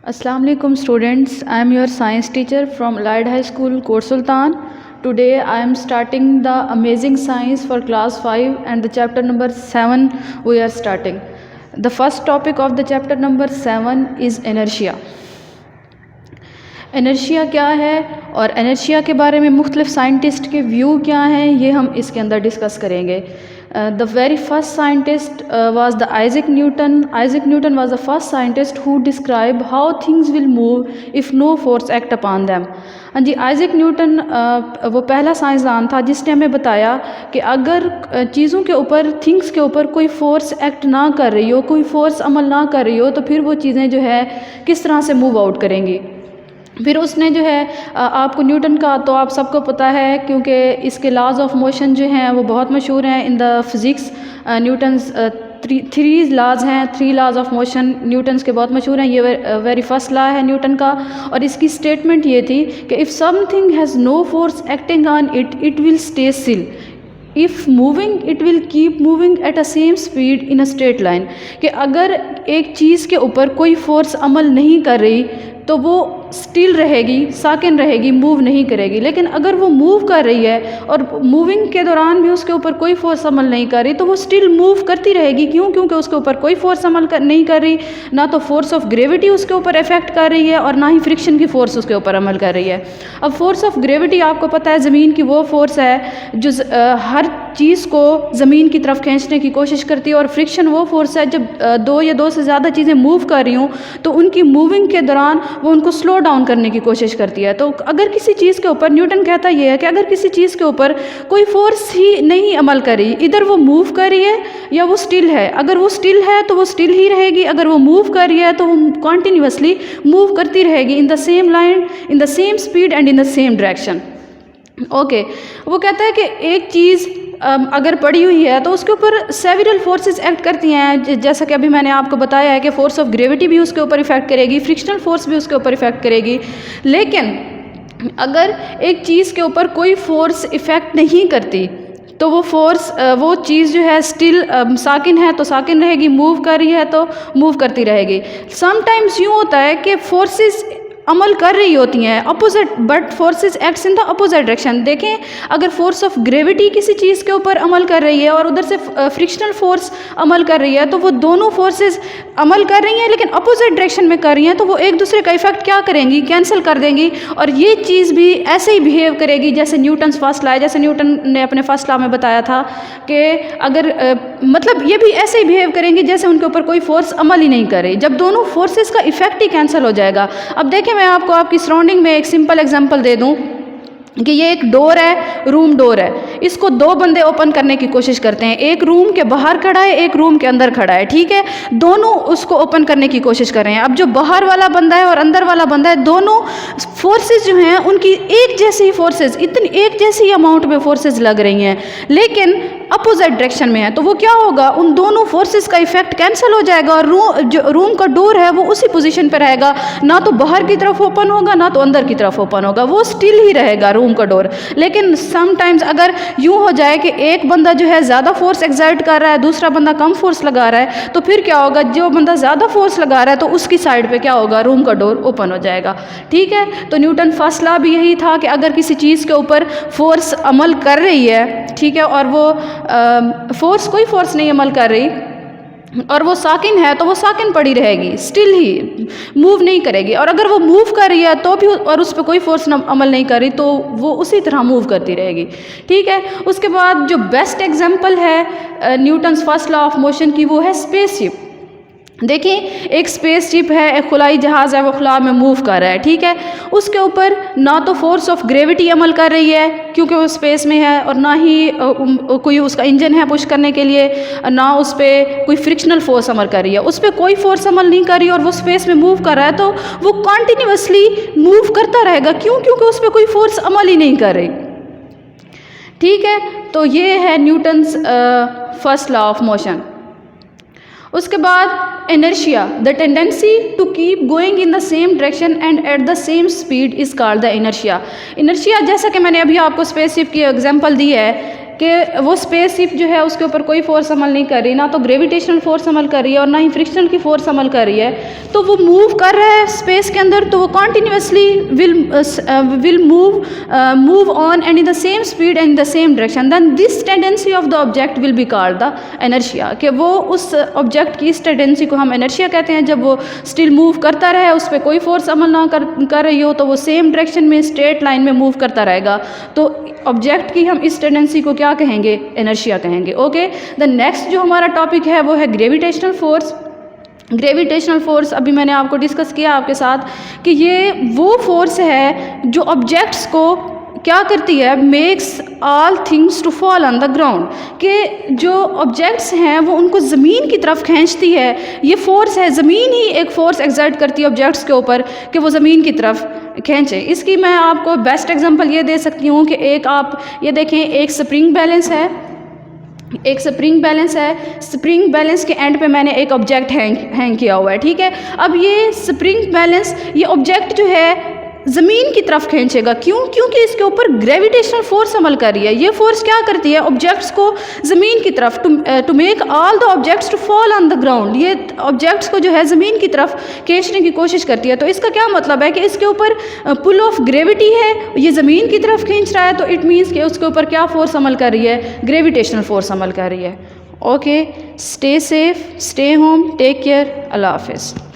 Assalamu alaikum students. I am your science teacher from Allied High School, Kot Sultan. Today I am starting the amazing science for class 5 and the chapter number 7 we are starting. The first topic of the chapter number 7 is inertia. Inertia क्या है और inertia के बारे में मुख्तलिफ scientist के view क्या हैं ये हम इसके अंदर डिस्कस करेंगे. The very first scientist was the Isaac Newton. Isaac Newton was the first scientist who describe how things will move if no force act upon them. हाँ जी, आइजैक न्यूटन वो पहला साइंसदान था जिसने हमें बताया कि अगर चीज़ों के ऊपर, थिंग्स के ऊपर कोई फोर्स एक्ट ना कर रही हो, कोई फोर्स अमल ना कर रही हो, तो फिर वो चीज़ें जो है किस तरह से मूव आउट करेंगी. फिर उसने जो है आपको न्यूटन का तो आप सबको पता है क्योंकि इसके लॉज ऑफ मोशन जो हैं वो बहुत मशहूर हैं in the physics. Newton's three laws हैं, 3 लॉज ऑफ मोशन न्यूटन्स के बहुत मशहूर हैं. ये वेरी फर्स्ट लॉ है न्यूटन का और इसकी स्टेटमेंट ये थी कि if something has no force acting on it, it will stay still. If moving it will keep moving at a same speed in a straight line. कि अगर एक चीज़ के ऊपर कोई फोर्स अमल नहीं कर रही तो वो स्टिल रहेगी, साकिन रहेगी, मूव नहीं करेगी. लेकिन अगर वो मूव कर रही है और मूविंग के दौरान भी उसके ऊपर कोई फोर्स अमल नहीं कर रही तो वो स्टिल मूव करती रहेगी. क्यों? क्योंकि उसके ऊपर कोई फोर्स अमल नहीं कर रही. ना तो फोर्स ऑफ ग्रेविटी उसके ऊपर इफेक्ट कर रही है और ना ही फ्रिक्शन की फोर्स उसके ऊपर अमल कर रही है. अब फोर्स ऑफ ग्रेविटी आपको पता है ज़मीन की वो फोर्स है जो हर चीज़ को ज़मीन की तरफ खींचने की कोशिश करती है. और फ्रिक्शन वो फोर्स है जब 2 या 2 से ज़्यादा चीज़ें मूव कर रही हों तो उनकी मूविंग के दौरान वो उनको स्लो डाउन करने की कोशिश करती है. तो अगर किसी चीज़ के ऊपर, न्यूटन कहता ये है कि अगर किसी चीज़ के ऊपर कोई फोर्स ही नहीं अमल कर रही, इधर वो मूव कर रही है या वो स्टिल है. अगर वो स्टिल है तो वो स्टिल ही रहेगी, अगर वो मूव कर रही है तो वो कॉन्टीन्यूसली मूव करती रहेगी इन the same line, in the same speed and in the same direction. Okay, वो कहता है कि एक चीज़ अगर पड़ी हुई है तो उसके ऊपर सेवरल फोर्सेस एक्ट करती हैं. जैसा कि अभी मैंने आपको बताया है कि फोर्स ऑफ ग्रेविटी भी उसके ऊपर इफेक्ट करेगी, फ्रिक्शनल फोर्स भी उसके ऊपर इफेक्ट करेगी. लेकिन अगर एक चीज़ के ऊपर कोई फोर्स इफेक्ट नहीं करती तो वो फोर्स, वो चीज़ जो है स्टिल साकिन है तो साकिन रहेगी, मूव कर रही है तो मूव करती रहेगी. समटाइम्स यूँ होता है कि फोर्सेस अमल कर रही होती हैं opposite, but forces acts in the opposite direction. देखें, अगर फोर्स ऑफ ग्रेविटी किसी चीज़ के ऊपर अमल कर रही है और उधर से फ्रिक्शनल फोर्स अमल कर रही है तो वो दोनों फोर्सेस अमल कर रही हैं लेकिन अपोजिट डायरेक्शन में कर रही हैं, तो वो एक दूसरे का इफेक्ट क्या करेंगी, कैंसिल कर देंगी. और ये चीज़ भी ऐसे ही बिहेव करेगी जैसे न्यूटन्स फर्स्ट लॉ है. जैसे न्यूटन ने अपने फर्स्ट लॉ में बताया था कि अगर मतलब ये भी ऐसे ही बिहेव करेंगी जैसे उनके ऊपर कोई फोर्स अमल ही नहीं कर रही, जब दोनों फोर्सेस का इफेक्ट ही कैंसिल हो जाएगा. अब देखें, मैं आपको आपकी सराउंडिंग में एक सिंपल एग्जांपल दे दूं कि ये एक डोर है, रूम डोर है. इसको 2 बंदे ओपन करने की कोशिश करते हैं. एक रूम के बाहर खड़ा है, एक रूम के अंदर खड़ा है. ठीक है, दोनों उसको ओपन करने की कोशिश कर रहे हैं. अब जो बाहर वाला बंदा है और अंदर वाला बंदा है, दोनों फोर्सेस जो हैं उनकी एक जैसी फोर्सेस, इतनी एक जैसी अमाउंट में फोर्सेस लग रही हैं लेकिन अपोजिट डायरेक्शन में है. तो वो क्या होगा, उन दोनों फोर्सेस का इफेक्ट कैंसिल हो जाएगा और जो रूम का डोर है वो उसी पोजीशन पर रहेगा. ना तो बाहर की तरफ ओपन होगा ना तो अंदर की तरफ ओपन होगा, वो स्टिल ही रहेगा रूम का डोर. लेकिन समटाइम्स अगर यूँ हो जाए कि एक बंदा जो है ज़्यादा फोर्स एक्सर्ट कर रहा है, दूसरा बंदा कम फोर्स लगा रहा है, तो फिर क्या होगा, जो बंदा ज़्यादा फोर्स लगा रहा है तो उसकी साइड पे क्या होगा, रूम का डोर ओपन हो जाएगा. ठीक है, तो न्यूटन फर्स्ट लॉ भी यही था कि अगर किसी चीज़ के ऊपर फोर्स अमल कर रही है, ठीक है, और वो फोर्स, कोई फोर्स नहीं अमल कर रही और वो साकिन है तो वो साकिन पड़ी रहेगी, स्टिल ही मूव नहीं करेगी. और अगर वो मूव कर रही है तो भी और उस पर कोई फोर्स अमल नहीं कर रही तो वो उसी तरह मूव करती रहेगी. ठीक है, उसके बाद जो बेस्ट एग्जांपल है Newton's first law of motion की वो है स्पेसशिप. देखिए, एक स्पेसशिप है, एक खुलाई जहाज़ है, वो खुला में मूव कर रहा है. ठीक है, उसके ऊपर ना तो फोर्स ऑफ ग्रेविटी अमल कर रही है क्योंकि वो स्पेस में है और ना ही कोई उसका इंजन है पुश करने के लिए, ना उस पर कोई फ्रिक्शनल फोर्स अमल कर रही है. उस पर कोई फोर्स अमल नहीं कर रही और वो स्पेस में मूव कर रहा है तो वो कॉन्टीन्यूसली मूव करता रहेगा. क्यों? क्योंकि उस पर कोई फोर्स अमल ही नहीं कर रही. ठीक है, तो ये है Newton's first law of motion. उसके बाद inertia, the tendency to keep going in the same direction and at the same speed is called the inertia. Inertia, जैसा कि मैंने अभी आपको स्पेसशिप की एग्जांपल दी है कि वो स्पेसशिप जो है उसके ऊपर कोई फोर्स अमल नहीं कर रही, ना तो ग्रेविटेशनल फोर्स अमल कर रही है और ना ही फ्रिक्शन की फोर्स अमल कर रही है, तो वो मूव कर रहा है स्पेस के अंदर, तो वो continuously will move on and in the same speed and in the same direction, then this tendency of the object will be called the inertia, कि वो उस ऑब्जेक्ट की इस टेंडेंसी को हम इनर्शिया कहते हैं। जब वो स्टिल मूव करता रहे, उस पर कोई फोर्स अमल ना कर रही हो, तो वो सेम डायरेक्शन में स्ट्रेट लाइन में मूव करता रहेगा, तो ऑब्जेक्ट की हम इस टेंडेंसी को क्या कहेंगे, इनर्शिया कहेंगे। ओके, द नेक्स्ट जो हमारा टॉपिक है वो है ग्रेविटेशनल फोर्स। ग्रेविटेशनल फोर्स अभी मैंने आपको डिस्कस किया आपके साथ कि ये वो फोर्स है जो ऑब्जेक्ट्स को क्या करती है, makes all things to fall on the ground, कि जो ऑब्जेक्ट्स हैं वो उनको ज़मीन की तरफ खींचती है। ये फोर्स है, ज़मीन ही एक फ़ोर्स एक्सर्ट करती है ऑब्जेक्ट्स के ऊपर कि वो ज़मीन की तरफ खींचे। इसकी मैं आपको बेस्ट एग्जांपल ये दे सकती हूँ कि एक आप ये देखें, एक स्प्रिंग बैलेंस है, एक स्प्रिंग बैलेंस है, स्प्रिंग बैलेंस के एंड पे मैंने एक ऑब्जेक्ट हैंग किया हुआ है, ठीक है। अब ये स्प्रिंग बैलेंस ये ऑब्जेक्ट जो है ज़मीन की तरफ खींचेगा, क्यों? क्योंकि इसके ऊपर ग्रेविटेशनल फोर्स अमल कर रही है। ये फोर्स क्या करती है, ऑब्जेक्ट्स को ज़मीन की तरफ to make all the objects to fall on the ground, ये ऑब्जेक्ट्स को जो है ज़मीन की तरफ खींचने की कोशिश करती है। तो इसका क्या मतलब है कि इसके ऊपर पुल ऑफ ग्रेविटी है, ये ज़मीन की तरफ खींच रहा है, तो इट मीन्स कि उसके ऊपर क्या फोर्स अमल कर रही है, ग्रेविटेशनल फोर्स अमल कर रही है। Okay, stay safe, stay home, take care, अल्लाह हाफिज़।